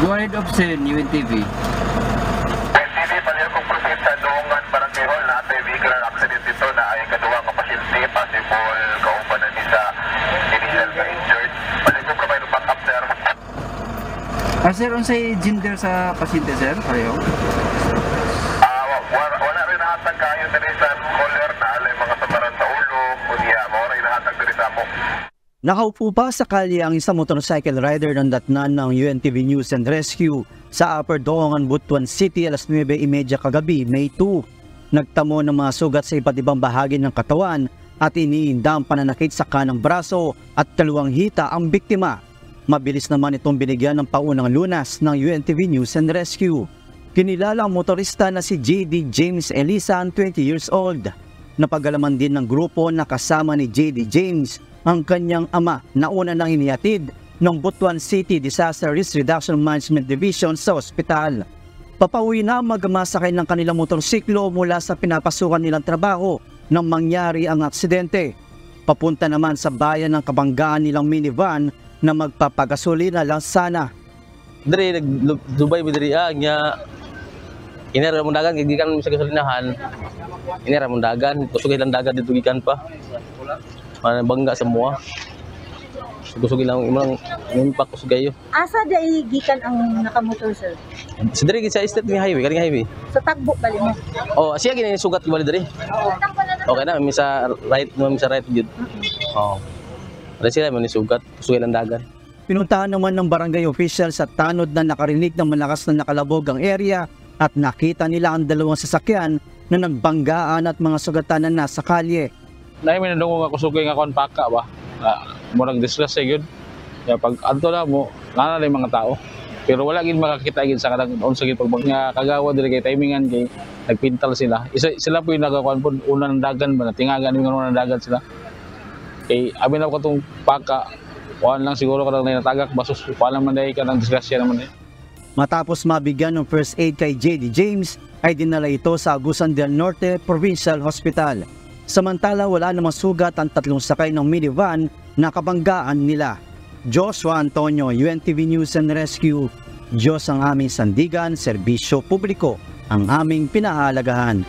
Go ahead, Obsen, UNTV. UNTV, palir kong proceed sa Doongan, Barangay Hall, na ito vehicular accident dito na ay kaduwa ng pasyente, possible kauban na sa initial na injured. Palir kong provide ng backup, sir. Sir, unsay gender sa pasyente, sir? Pareho? Wala rin nahatag kayo na rin sa caller na alay mga samaran sa ulo, kunya, mawala rin nahatag na rin sa mo. Nakaupo pa sa kalye ang isang motorcycle rider ng datnan ng UNTV News and Rescue sa Upper Doongan, Butuan City alas 9:30 kagabi, May 2. Nagtamo ng mga sugat sa iba't ibang bahagi ng katawan at iniinda ang pananakit sa kanang braso at kaluwang hita ang biktima. Mabilis naman itong binigyan ng paunang lunas ng UNTV News and Rescue. Kinilala ang motorista na si J.D. James Elisan, 20 years old. Napagalaman din ng grupo na kasama ni J.D. James ang kanyang ama na una nang inihatid ng Butuan City Disaster Risk Reduction Management Division sa ospital. Papauwi na magmasakay ng kanilang motorsiklo mula sa pinapasukan nilang trabaho nang mangyari ang aksidente. Papunta naman sa bayan ng kabanggaan nilang minivan na magpapagasolina lang sana. Dari Dubai bidiri nya inera mundagan gigikan sa gasolinahan. Inera mundagan kusugay lang dagat ditugikan pa. Bangga semua. Sugo-sugo lang imong impak kusugay yo. Asa dai gikan ang nakamotor, sir? Sidiri sa estate ni highway, kaning highway. Sa tagbo bali mo. Oh, siya gini sugat bali diri. Okay na, misa right jud. Oh. Ada sila man ni sugat, kusugay lang dagat. Pinuntahan naman ng barangay official sa tanod na nakarinig ng malakas na nakalabog ang area at nakita nila ang dalawang sasakyan na nagbanggaan at mga sugatan na nasa kalye. Nahi may nadungog nga kusugay nga kon paka ba. Murag discuss gyud. Ya pag adto na mo, nana na mga tao. Pero wala gid makakita gid sa kadang unsa gid pag nga kagawa diri kay timingan kay nagpintal sila. Sila po yung nagakuan po unang dagan ba tingagan yung unang dagan sila. Kay abi na ko tong paka, kuan lang siguro kadang natagak basos pala man dai kanang disgrasya naman eh. Matapos mabigyan ng first aid kay J.D. James, ay dinala ito sa Agusan del Norte Provincial Hospital. Samantala wala namang sugat ang tatlong sakay ng minivan na kabanggaan nila. Joshua Antonio, UNTV News and Rescue. Diyos ang aming sandigan, serbisyo publiko ang aming pinahalagahan.